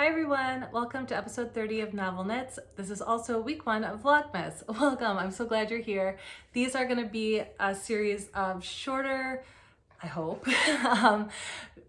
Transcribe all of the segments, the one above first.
Hi everyone, welcome to episode 30 of Novel Knits. This is also week 1 of Vlogmas. Welcome, I'm so glad you're here. These are going to be a series of shorter, I hope,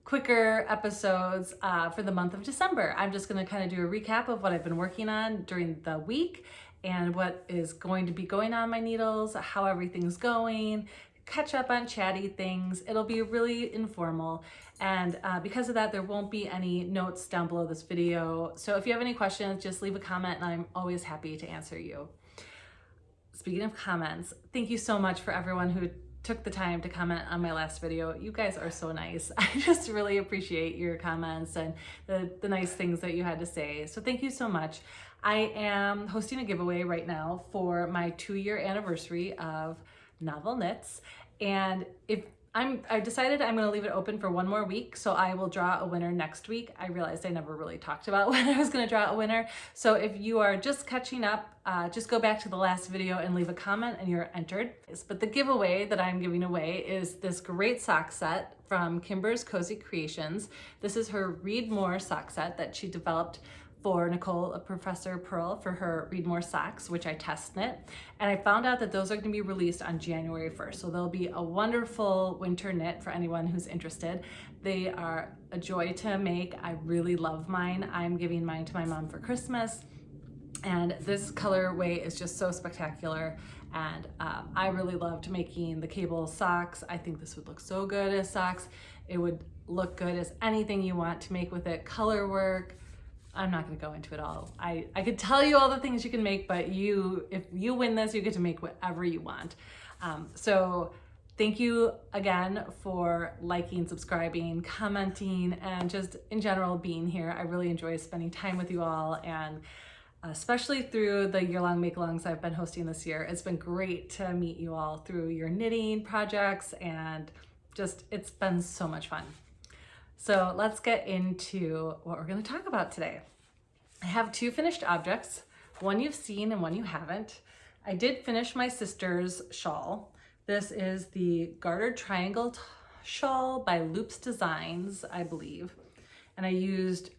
quicker episodes for the month of December. I'm just going to kind of do a recap of what I've been working on during the week and what is going to be going on my needles, how everything's going, catch up on chatty things. It'll be really informal, and because of that there won't be any notes down below this video, so if you have any questions just leave a comment and I'm always happy to answer you. Speaking of comments, thank you so much for everyone who took the time to comment on my last video. You guys are so nice. I just really appreciate your comments and the nice things that you had to say, so thank you so much. I am hosting a giveaway right now for my 2-year anniversary of Novel Knits, and I decided I'm going to leave it open for 1 more week, so I will draw a winner next week. I realized I never really talked about when I was going to draw a winner, so if you are just catching up, just go back to the last video and leave a comment and you're entered. But the giveaway that I'm giving away is this great sock set from Kimber's Cozy Creations. This is her Read More sock set that she developed for Nicole, a Professor Pearl, for her Read More socks, which I test knit. And I found out that those are going to be released on January 1st. So they'll be a wonderful winter knit for anyone who's interested. They are a joy to make. I really love mine. I'm giving mine to my mom for Christmas. And this colorway is just so spectacular. And I really loved making the cable socks. I think this would look so good as socks. It would look good as anything you want to make with it. Color work. I'm not going to go into it all. I could tell you all the things you can make, but if you win this, you get to make whatever you want. So thank you again for liking, subscribing, commenting, and just in general being here. I really enjoy spending time with you all, and especially through the year-long make-alongs I've been hosting this year. It's been great to meet you all through your knitting projects, and just it's been so much fun. So let's get into what we're going to talk about today. I have 2 finished objects, one you've seen and one you haven't. I did finish my sister's shawl. This is the gartered triangle shawl by Loops Designs, I believe. And I used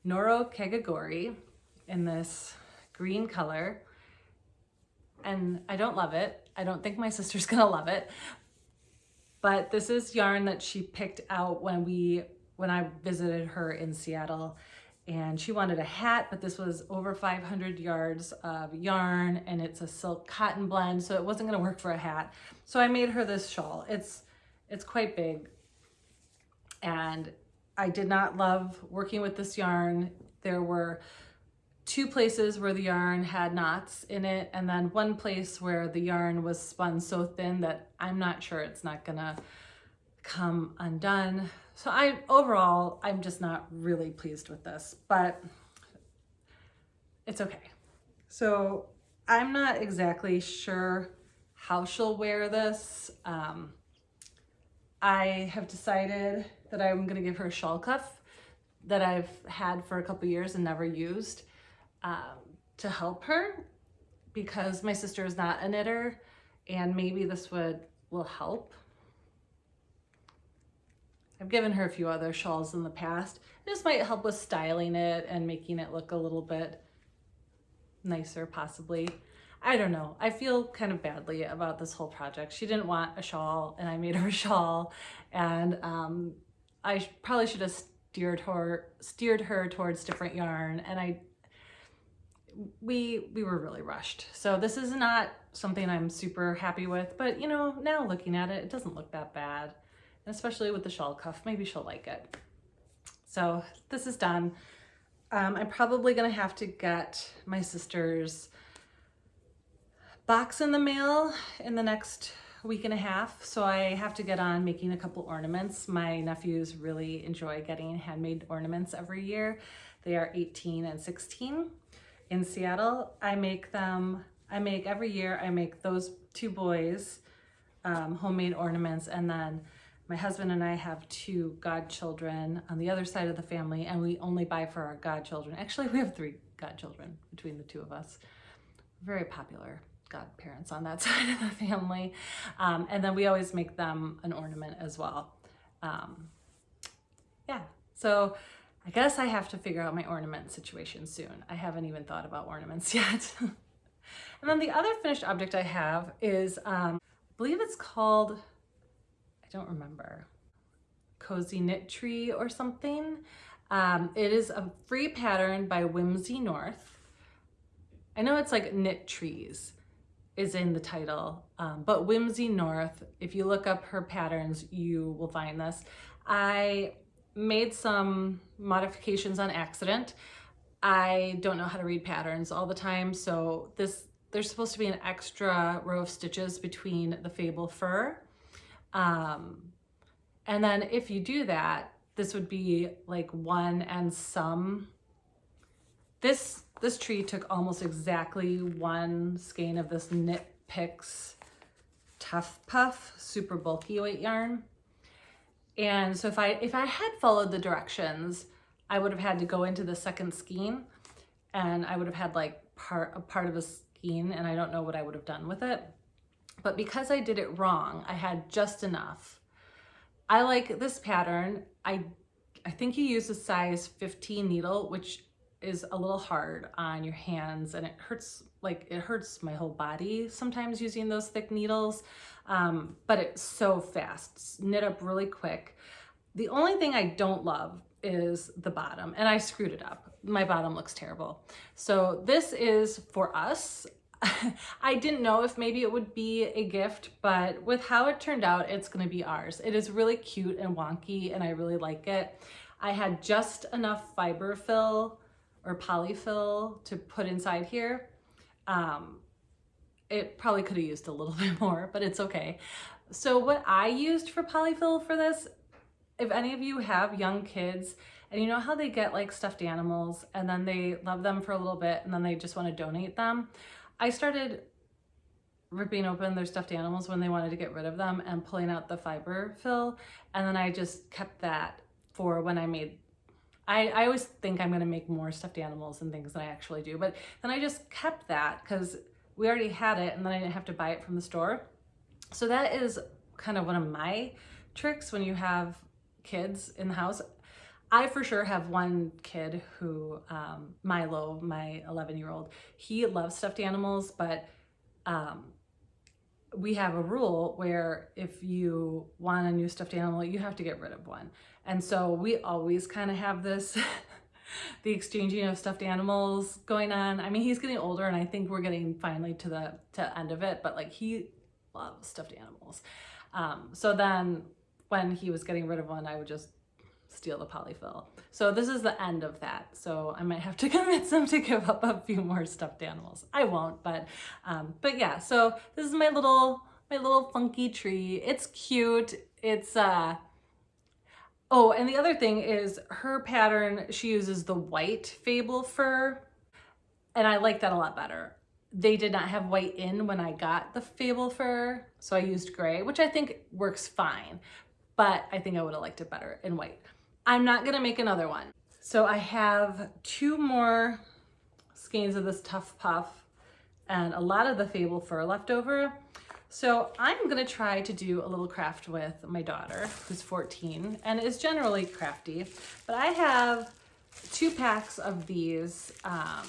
Noro Kegagori in this green color. And I don't love it. I don't think my sister's gonna love it. But this is yarn that she picked out when I visited her in Seattle, and she wanted a hat, but this was over 500 yards of yarn and it's a silk cotton blend, so it wasn't going to work for a hat. So I made her this shawl. It's quite big, and I did not love working with this yarn. There were 2 places where the yarn had knots in it, and then 1 place where the yarn was spun so thin that I'm not sure it's not gonna come undone. So overall, I'm just not really pleased with this, but it's okay. So I'm not exactly sure how she'll wear this. I have decided that I'm gonna give her a shawl cuff that I've had for a couple years and never used. To help her, because my sister is not a knitter, and maybe this will help. I've given her a few other shawls in the past. This might help with styling it and making it look a little bit nicer, possibly. I don't know. I feel kind of badly about this whole project. She didn't want a shawl and I made her a shawl, and I probably should have steered her towards different yarn, and we were really rushed. So this is not something I'm super happy with, but you know, now looking at it, it doesn't look that bad. And especially with the shawl cuff, maybe she'll like it. So this is done. I'm probably gonna have to get my sister's box in the mail in the next week and a half. So I have to get on making a couple ornaments. My nephews really enjoy getting handmade ornaments every year. They are 18 and 16. In Seattle, I make every year, I make those 2 boys homemade ornaments, and then my husband and I have 2 godchildren on the other side of the family, and we only buy for our godchildren. Actually, we have 3 godchildren between the 2 of us. Very popular godparents on that side of the family. And then we always make them an ornament as well. Yeah, so I guess I have to figure out my ornament situation soon. I haven't even thought about ornaments yet. And then the other finished object I have is, I believe it's called, I don't remember, Cozy Knit Tree or something. It is a free pattern by Whimsy North. I know it's like Knit Trees is in the title, but Whimsy North, if you look up her patterns, you will find this. I made some modifications on accident. I don't know how to read patterns all the time, so there's supposed to be an extra row of stitches between the Fable Fur. And then if you do that, this would be like one and some. This tree took almost exactly one skein of this Knit Picks Tough Puff super bulky weight yarn. And so if I had followed the directions, I would have had to go into the second skein, and I would have had like a part of a skein, and I don't know what I would have done with it. But because I did it wrong, I had just enough. I like this pattern. I think you use a size 15 needle, which is a little hard on your hands, and it hurts my whole body sometimes using those thick needles, but it's so fast. It's knit up really quick. The only thing I don't love is the bottom, and I screwed it up. My bottom looks terrible. So this is for us. I didn't know if maybe it would be a gift, but with how it turned out, it's gonna be ours. It is really cute and wonky, and I really like it. I had just enough fiber fill or polyfill to put inside here. It probably could have used a little bit more, but it's okay. So what I used for polyfill for this, if any of you have young kids and you know how they get like stuffed animals and then they love them for a little bit and then they just want to donate them, I started ripping open their stuffed animals when they wanted to get rid of them and pulling out the fiber fill, and then I just kept that for when I made, I always think I'm gonna make more stuffed animals and things than I actually do, but then I just kept that because we already had it and then I didn't have to buy it from the store. So that is kind of one of my tricks when you have kids in the house. I for sure have one kid who, Milo, my 11-year-old, he loves stuffed animals, but we have a rule where if you want a new stuffed animal, you have to get rid of one. And so we always kind of have this, the exchanging of stuffed animals going on. I mean, he's getting older and I think we're getting finally to the end of it, but like he loves stuffed animals. So then when he was getting rid of one, I would just steal the polyfill. So this is the end of that. So I might have to convince him to give up a few more stuffed animals. I won't, but yeah, so this is my little funky tree. It's cute. It's, oh, and the other thing is her pattern, she uses the white Fable Fur, and I like that a lot better. They did not have white in when I got the Fable Fur, so I used gray, which I think works fine, but I think I would have liked it better in white. I'm not gonna make another one. So I have 2 more skeins of this Tough Puff and a lot of the Fable Fur left over. So I'm gonna try to do a little craft with my daughter, who's 14 and is generally crafty, but I have 2 packs of these. I'm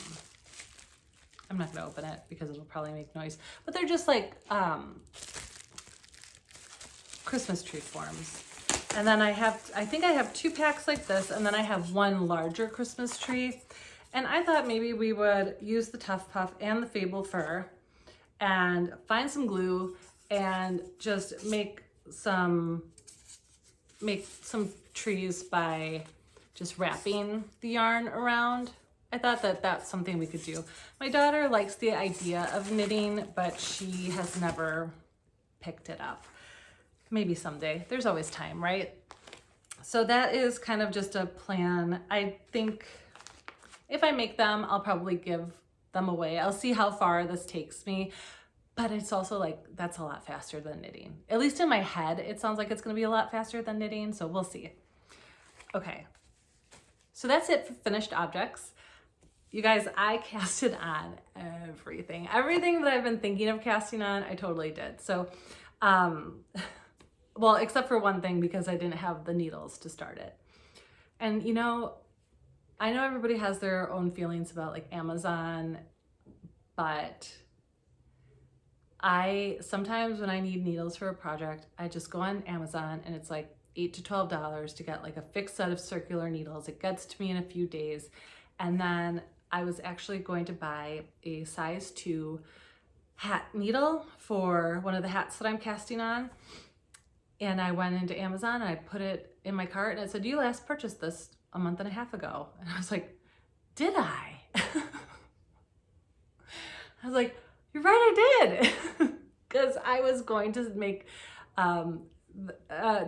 not gonna open it because it'll probably make noise, but they're just like Christmas tree forms. And then I think I have 2 packs like this, and then I have 1 larger Christmas tree. And I thought maybe we would use the Tough Puff and the Fable Fur and find some glue and just make some trees by just wrapping the yarn around. I thought that that's something we could do. My daughter likes the idea of knitting, but she has never picked it up. Maybe someday. There's always time, right? So that is kind of just a plan. I think if I make them, I'll probably give them away. I'll see how far this takes me, but it's also like, that's a lot faster than knitting. At least in my head, it sounds like it's gonna be a lot faster than knitting, so we'll see. Okay, so that's it for finished objects. You guys, I casted on everything. Everything that I've been thinking of casting on, I totally did. So, well, except for one thing, because I didn't have the needles to start it. And you know, I know everybody has their own feelings about like Amazon, but sometimes when I need needles for a project, I just go on Amazon and it's like $8 to $12 to get like a fixed set of circular needles. It gets to me in a few days. And then I was actually going to buy a size 2 hat needle for one of the hats that I'm casting on. And I went into Amazon and I put it in my cart and it said, you last purchased this a month and a half ago. And I was like, did I? I was like, you're right, I did. Because I was going to make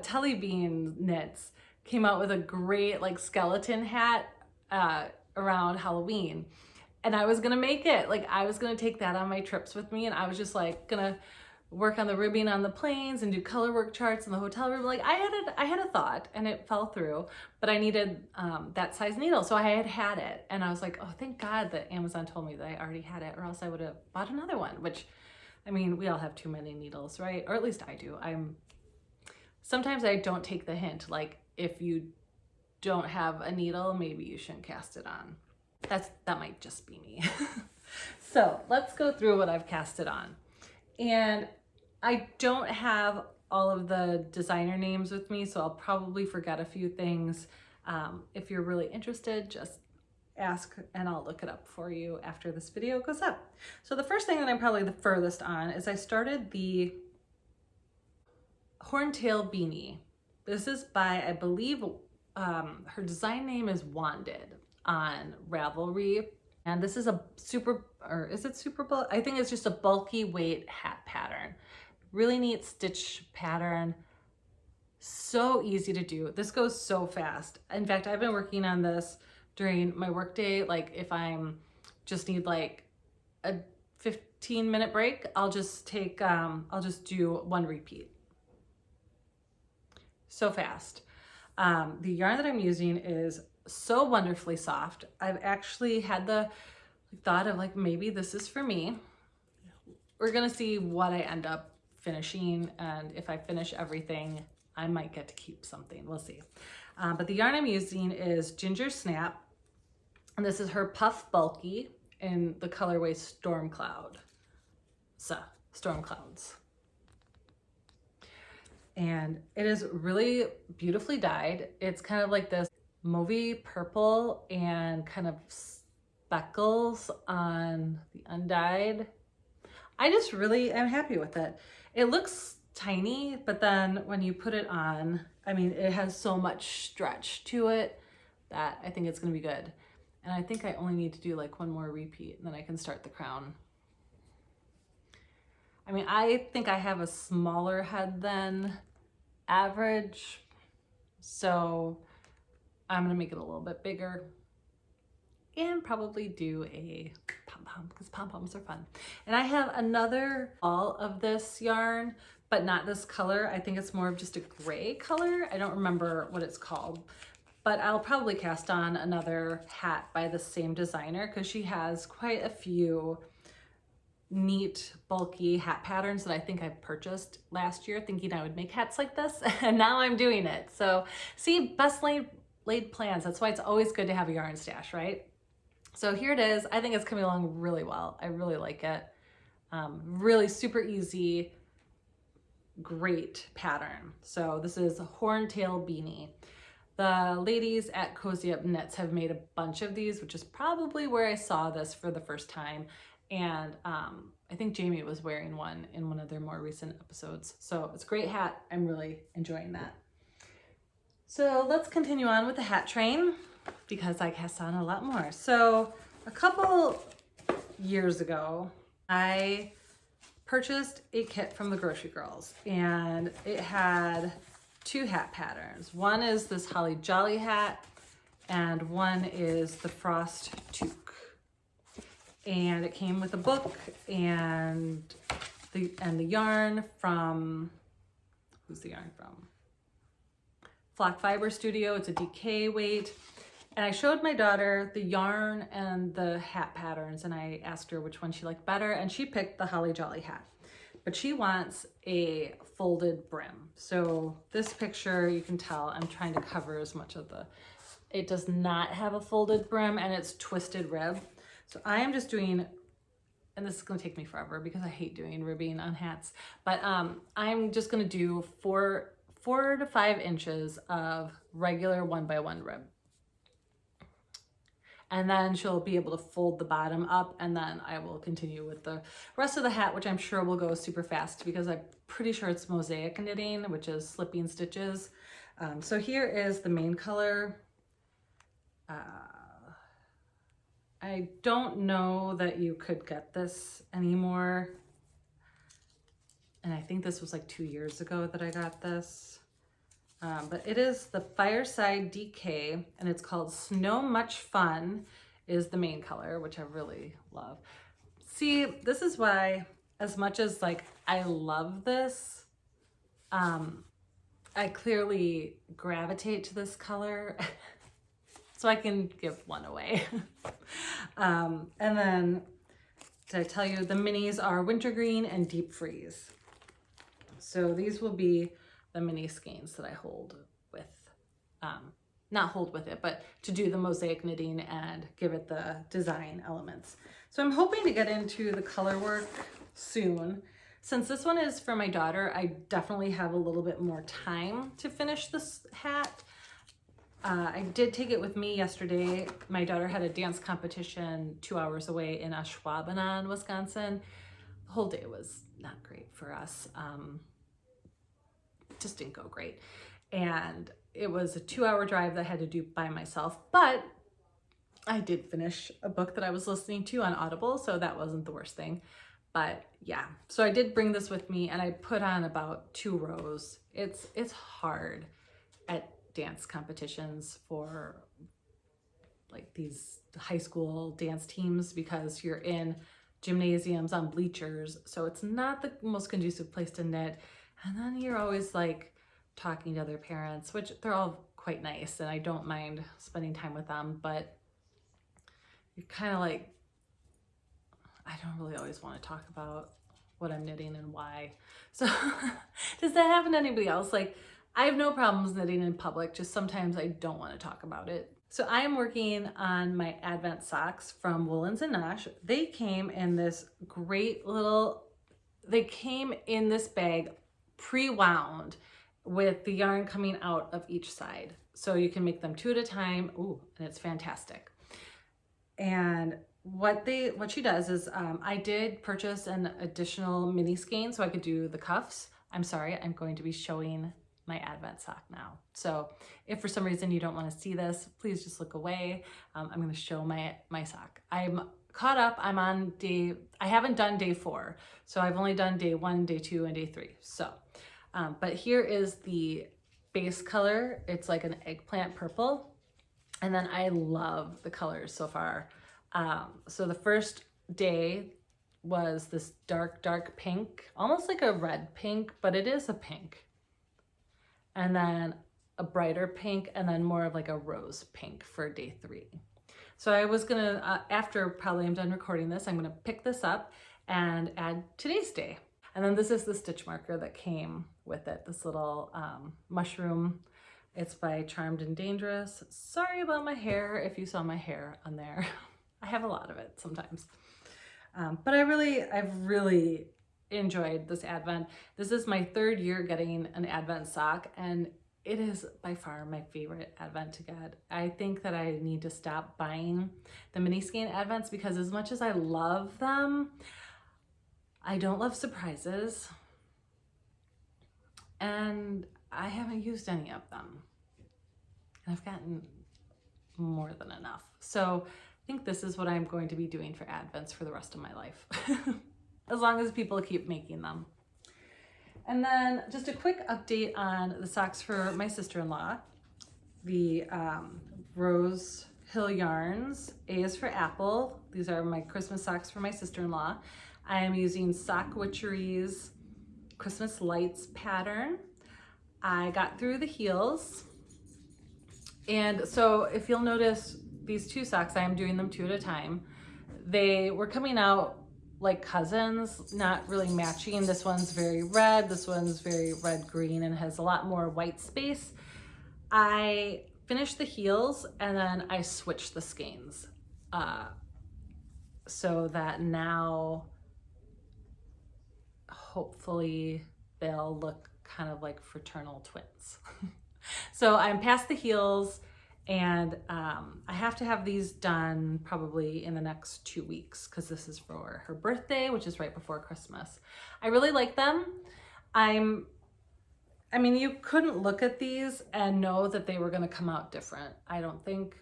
Telly Bean Knits came out with a great like skeleton hat around Halloween. And I was gonna make it. Like I was gonna take that on my trips with me and I was just like gonna work on the ribbing on the planes and do color work charts in the hotel room. Like I had a thought and it fell through, but I needed that size needle. So I had it and I was like, oh, thank God that Amazon told me that I already had it or else I would have bought another one, which I mean, we all have too many needles, right? Or at least I do. Sometimes I don't take the hint. Like if you don't have a needle, maybe you shouldn't cast it on. That might just be me. So let's go through what I've casted on. And I don't have all of the designer names with me, so I'll probably forget a few things. If you're really interested, just ask and I'll look it up for you after this video goes up. So the first thing that I'm probably the furthest on is I started the Horntail Beanie. This is by, I believe, her design name is Wanded on Ravelry. And this is a super bulk? I think it's just a bulky weight hat pattern. Really neat stitch pattern. So easy to do. This goes so fast. In fact, I've been working on this during my workday. Like if I'm just need like a 15-minute break, I'll just do one repeat. So fast. The yarn that I'm using is so wonderfully soft. I've actually had the thought of like, maybe this is for me. We're gonna see what I end up finishing, and if I finish everything, I might get to keep something. We'll see. But the yarn I'm using is Ginger Snap, and this is her Puff Bulky in the colorway Storm Cloud. So, Storm Clouds. And it is really beautifully dyed. It's kind of like this mauvey purple and kind of speckles on the undyed. I just really am happy with it. It looks tiny, but then when you put it on, I mean, it has so much stretch to it that I think it's gonna be good. And I think I only need to do like one more repeat and then I can start the crown. I mean, I think I have a smaller head than average, so I'm gonna make it a little bit bigger and probably do a pom-pom because pom-poms are fun. And I have another ball of this yarn, but not this color. I think it's more of just a gray color. I don't remember what it's called, but I'll probably cast on another hat by the same designer because she has quite a few neat bulky hat patterns that I think I purchased last year thinking I would make hats like this, and now I'm doing it. So see, best laid plans. That's why it's always good to have a yarn stash, right? So here it is. I think it's coming along really well. I really like it. Really super easy, great pattern. So this is a Horntail Beanie. The ladies at Cozy Up Knits have made a bunch of these, which is probably where I saw this for the first time. And I think Jamie was wearing one in one of their more recent episodes. So it's a great hat. I'm really enjoying that. So let's continue on with the hat train because I cast on a lot more. So a couple years ago, I purchased a kit from the Grocery Girls and it had 2 hat patterns. One is this Holly Jolly hat and one is the Frost Toque. And it came with a book and the yarn from, who's the yarn from? Flock Fiber Studio. It's a DK weight. And I showed my daughter the yarn and the hat patterns and I asked her which one she liked better and she picked the Holly Jolly hat. But she wants a folded brim. So this picture, you can tell I'm trying to cover as much of the It does not have a folded brim and it's twisted rib. So I am just doing, and this is gonna take me forever because I hate doing ribbing on hats, but I'm just gonna do 4 to 5 inches of regular 1x1 rib. And then she'll be able to fold the bottom up, and then I will continue with the rest of the hat, which I'm sure will go super fast because I'm pretty sure it's mosaic knitting, which is slipping stitches. So here is the main color. I don't know that you could get this anymore. And I think this was like 2 years ago that I got this. But it is the Fireside DK, and it's called Snow Much Fun is the main color, which I really love. See, this is why, as much as like I love this, I clearly gravitate to this color. So I can give one away. And then, did I tell you the minis are wintergreen and deep freeze? So these will be the mini skeins that I hold with, not hold with it, but to do the mosaic knitting and give it the design elements. So I'm hoping to get into the color work soon. Since this one is for my daughter, I definitely have a little bit more time to finish this hat. I did take it with me yesterday. My daughter had a dance competition 2 hours away in Ashwaubenon, Wisconsin. The whole day was not great for us. Just didn't go great. And it was a 2-hour drive that I had to do by myself, but I did finish a book that I was listening to on Audible, so that wasn't the worst thing. But yeah, so I did bring this with me and I put on about 2 rows. It's hard at dance competitions for like these high school dance teams because you're in gymnasiums on bleachers, so it's not the most conducive place to knit. And then you're always like talking to other parents, which they're all quite nice and I don't mind spending time with them, but you're kind of like, I don't really always want to talk about what I'm knitting and why. So does that happen to anybody else? Like, I have no problems knitting in public, just sometimes I don't want to talk about it. So I am working on my Advent socks from Woolens and Nosh. They came in this great little, they came in this bag pre-wound with the yarn coming out of each side. So you can make them 2 at a time. Ooh, and it's fantastic. And what she does is I did purchase an additional mini skein so I could do the cuffs. I'm sorry, I'm going to be showing my Advent sock now. So if for some reason you don't want to see this, please just look away. I'm going to show my sock. I'm caught up. I'm on I haven't done day 4. So I've only done day 1, day 2, and day 3. So, but here is the base color. It's like an eggplant purple. And then I love the colors so far. So the first day was this dark pink, almost like a red pink, but it is a pink. And then a brighter pink, and then more of like a rose pink for day 3. So I was gonna, after probably I'm done recording this, I'm gonna pick this up and add today's day. And then this is the stitch marker that came with it, this little mushroom. It's by Charmed and Dangerous. Sorry about my hair if you saw my hair on there. I have a lot of it sometimes. But I've really enjoyed this Advent. This is my 3rd year getting an Advent sock, and it is by far my favorite Advent to get. I think that I need to stop buying the mini skein Advents because as much as I love them, I don't love surprises, and I haven't used any of them. And I've gotten more than enough. So I think this is what I'm going to be doing for Advents for the rest of my life. As long as people keep making them. And then just a quick update on the socks for my sister-in-law. The Rose Hill Yarns. A is for Apple. These are my Christmas socks for my sister-in-law. I am using Sock Witchery's Christmas Lights pattern. I got through the heels. And so if you'll notice these 2 socks, I am doing them 2 at a time. They were coming out like cousins, not really matching. This one's very red, this one's very red-green and has a lot more white space. I finished the heels and then I switched the skeins so that now hopefully they'll look kind of like fraternal twins. So I'm past the heels, and I have to have these done probably in the next 2 weeks because this is for her birthday, which is right before Christmas. I really like them. I mean, you couldn't look at these and know that they were going to come out different. I don't think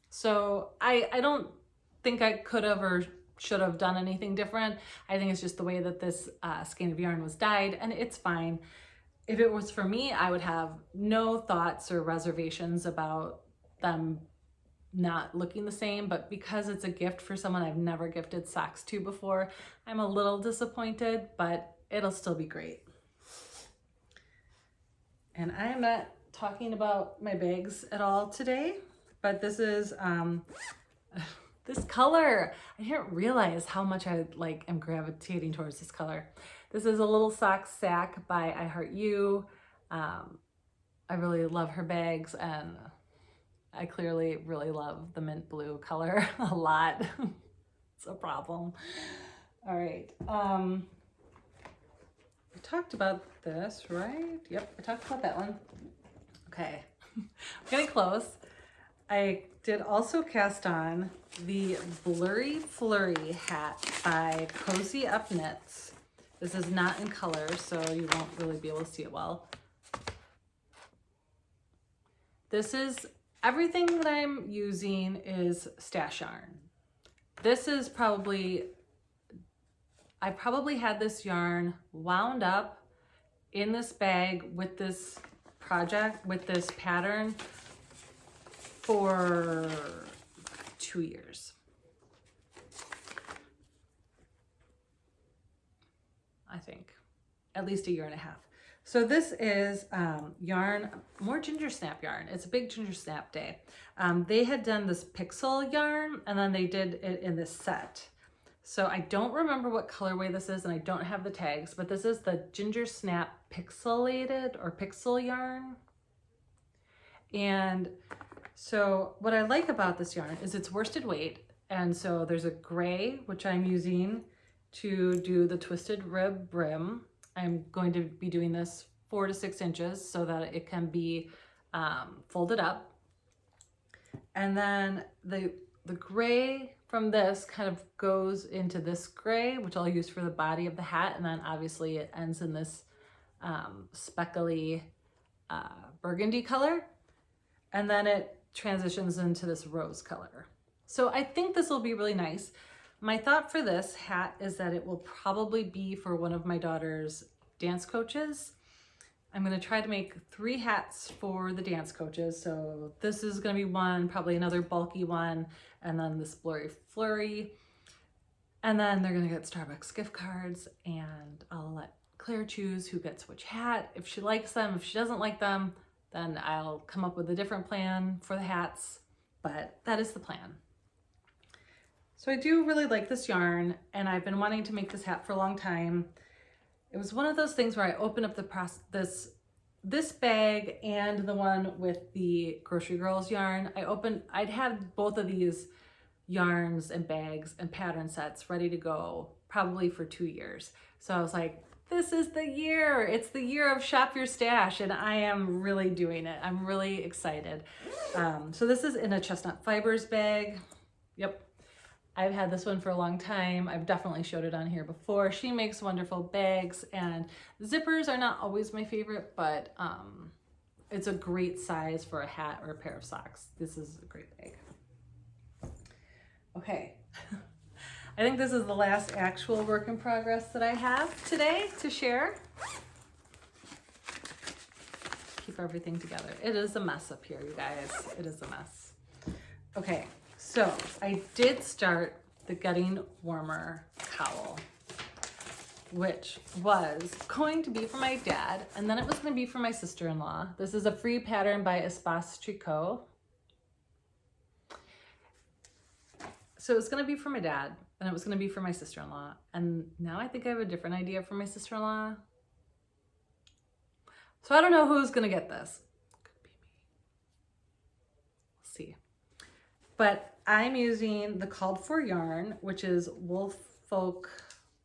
so. I don't think I could have or should have done anything different. I think it's just the way that this skein of yarn was dyed, and it's fine. If it was for me, I would have no thoughts or reservations about them not looking the same, but because it's a gift for someone I've never gifted socks to before, I'm a little disappointed, but it'll still be great. And I am not talking about my bags at all today, but this is this color. I didn't realize how much I am gravitating towards this color. This is a little sock sack by I Heart You. I really love her bags, and I clearly really love the mint blue color a lot. It's a problem. All right. I talked about this, right? Yep, I talked about that one. Okay, I'm getting close. I did also cast on the Blurry Flurry hat by Cozy Up Knits. This is not in color, so you won't really be able to see it well. This is, everything that I'm using is stash yarn. This is probably, I probably had this yarn wound up in this bag with this project, with this pattern for 2 years. I think, at least a year and a half. So this is yarn, more ginger snap yarn. It's a big ginger snap day. They had done this pixel yarn, and then they did it in this set. So I don't remember what colorway this is, and I don't have the tags, but this is the ginger snap pixelated or pixel yarn. And so what I like about this yarn is it's worsted weight. And so there's a gray, which I'm using to do the twisted rib brim. I'm going to be doing this 4 to 6 inches so that it can be folded up. And then the gray from this kind of goes into this gray, which I'll use for the body of the hat. And then obviously it ends in this speckly burgundy color. And then it transitions into this rose color. So I think this will be really nice. My thought for this hat is that it will probably be for one of my daughter's dance coaches. I'm going to try to make 3 hats for the dance coaches. So this is going to be one, probably another bulky one, and then this Blurry Flurry. And then they're going to get Starbucks gift cards, and I'll let Claire choose who gets which hat. If she likes them, if she doesn't like them, then I'll come up with a different plan for the hats, but that is the plan. So I do really like this yarn, and I've been wanting to make this hat for a long time. It was one of those things where I opened up this bag and the one with the Grocery Girls yarn. I'd had both of these yarns and bags and pattern sets ready to go probably for 2 years. So I was like, this is the year. It's the year of Shop Your Stash, and I am really doing it. I'm really excited. So this is in a chestnut fibers bag. Yep. I've had this one for a long time. I've definitely showed it on here before. She makes wonderful bags, and zippers are not always my favorite, but it's a great size for a hat or a pair of socks. This is a great bag. Okay. I think this is the last actual work in progress that I have today to share. Keep everything together. It is a mess up here, you guys. It is a mess. Okay. So I did start the Getting Warmer cowl, which was going to be for my dad, and then it was going to be for my sister-in-law. This is a free pattern by Espace Tricot. So it was going to be for my dad, and it was going to be for my sister-in-law. And now I think I have a different idea for my sister-in-law. So I don't know who's going to get this. But I'm using the called for yarn, which is Woolfolk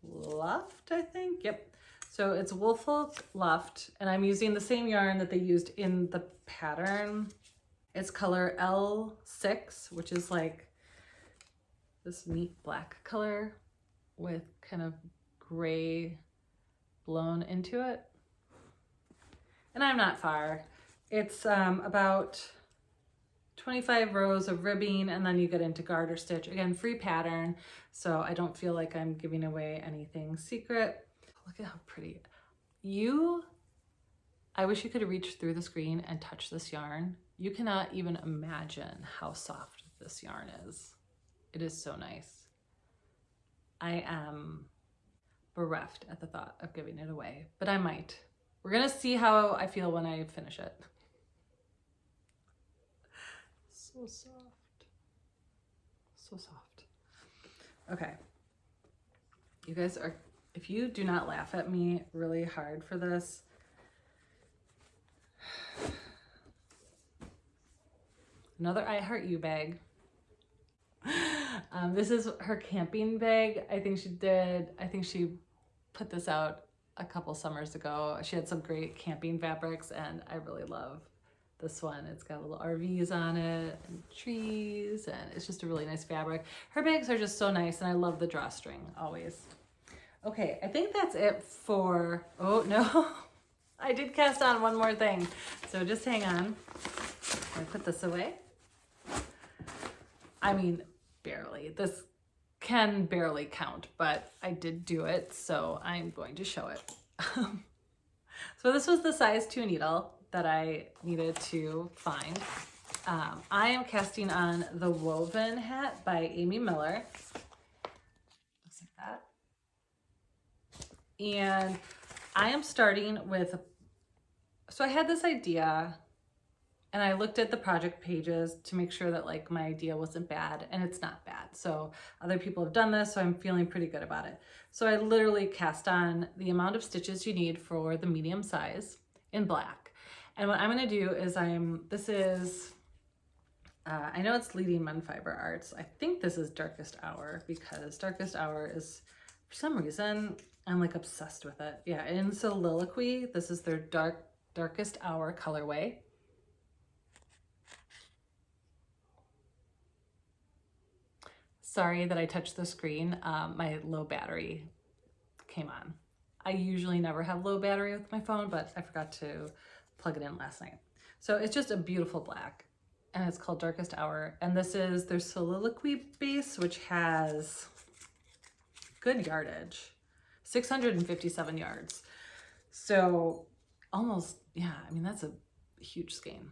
Luft, I think. Yep. So it's Woolfolk Luft, and I'm using the same yarn that they used in the pattern. It's color L6, which is like this neat black color with kind of gray blown into it. And I'm not far. It's about 25 rows of ribbing, and then you get into garter stitch. Again, free pattern, so I don't feel like I'm giving away anything secret. Look at how pretty. I wish you could reach through the screen and touch this yarn. You cannot even imagine how soft this yarn is. It is so nice. I am bereft at the thought of giving it away, but I might. We're gonna see how I feel when I finish it. So soft. So soft. Okay. You guys are, if you do not laugh at me really hard for this, another I Heart You bag. This is her camping bag. I think she put this out a couple summers ago. She had some great camping fabrics, and I really love this one. It's got little RVs on it and trees, and it's just a really nice fabric. Her bags are just so nice, and I love the drawstring always. Okay, I think that's it for, oh no, I did cast on one more thing. So just hang on. I put this away. I mean, barely. This can barely count, but I did do it, so I'm going to show it. So this was the size 2 needle that I needed to find. I am casting on the Woven Hat by Amy Miller. Looks like that. And I am starting with, so I had this idea, and I looked at the project pages to make sure that like my idea wasn't bad, and it's not bad. So other people have done this, so I'm feeling pretty good about it. So I literally cast on the amount of stitches you need for the medium size in black. And what I'm gonna do is I know it's Leading Men Fiber Arts. I think this is Darkest Hour, because Darkest Hour is, for some reason, I'm like obsessed with it. Yeah, in Soliloquy, this is their Darkest Hour colorway. Sorry that I touched the screen. My low battery came on. I usually never have low battery with my phone, but I forgot to plug it in last night. So it's just a beautiful black, and it's called Darkest Hour. And this is their Soliloquy base, which has good yardage, 657 yards. So almost, yeah, I mean, that's a huge skein.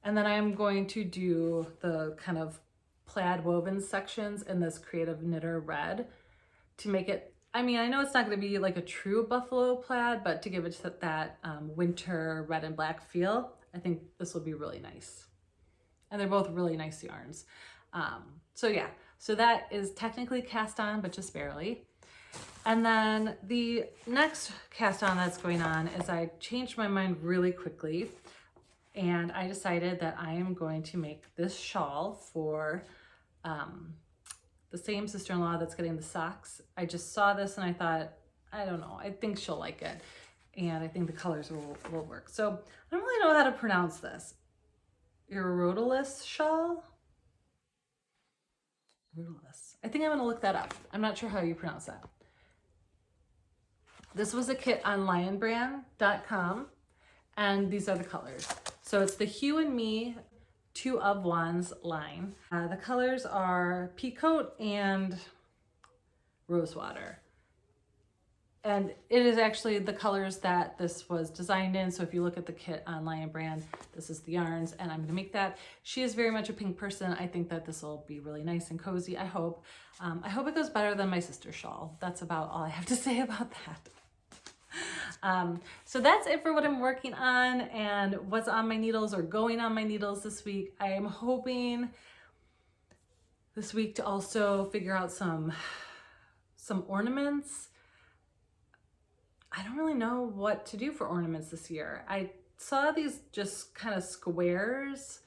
And then I'm going to do the kind of plaid woven sections in this Creative Knitter red to make it, I mean, I know it's not going to be like a true buffalo plaid, but to give it that winter red and black feel, I think this will be really nice. And they're both really nice yarns. So yeah, so that is technically cast on, but just barely. And then the next cast on that's going on is I changed my mind really quickly, and I decided that I am going to make this shawl for the same sister-in-law that's getting the socks. I just saw this and I thought, I don't know, I think she'll like it. And I think the colors will work. So I don't really know how to pronounce this. Irodalis shawl? Irodalis. I think I'm gonna look that up. I'm not sure how you pronounce that. This was a kit on lionbrand.com, and these are the colors. So it's the Hue and Me 2 of Wands line. The colors are Peacoat and Rosewater. And it is actually the colors that this was designed in. So if you look at the kit on Lion Brand, this is the yarns, and I'm gonna make that. She is very much a pink person. I think that this will be really nice and cozy, I hope. I hope it goes better than my sister's shawl. That's about all I have to say about that. So that's it for what I'm working on and what's on my needles or going on my needles this week. I am hoping this week to also figure out some ornaments. I don't really know what to do for ornaments this year. I saw these just kind of squares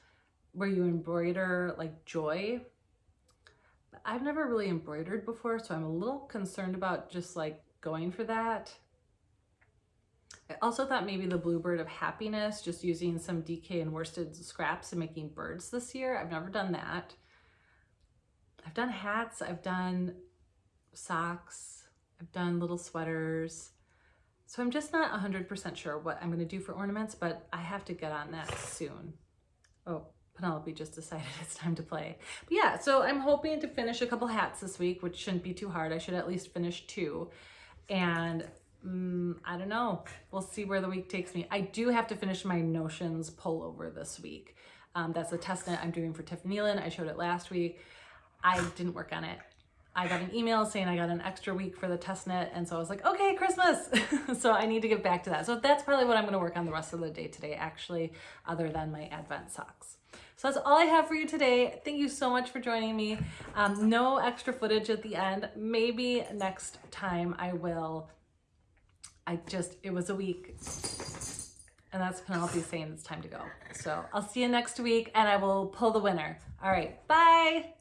where you embroider like joy I've never really embroidered before, so I'm a little concerned about just like going for that. I also thought maybe the Bluebird of Happiness, just using some DK and worsted scraps and making birds this year. I've never done that. I've done hats, I've done socks, I've done little sweaters. So I'm just not 100% sure what I'm gonna do for ornaments, but I have to get on that soon. Oh, Penelope just decided it's time to play. But yeah, so I'm hoping to finish a couple hats this week, which shouldn't be too hard. I should at least finish 2. And I don't know, we'll see where the week takes me. I do have to finish my Notions pullover this week. That's a test knit I'm doing for Tiff Nealon. I showed it last week. I didn't work on it. I got an email saying I got an extra week for the test knit, and so I was like, okay, Christmas. So I need to get back to that. So that's probably what I'm gonna work on the rest of the day today, actually, other than my Advent socks. So that's all I have for you today. Thank you so much for joining me. No extra footage at the end. Maybe next time I will. It was a week, and that's Penelope saying it's time to go. So I'll see you next week, and I will pull the winner. All right, bye.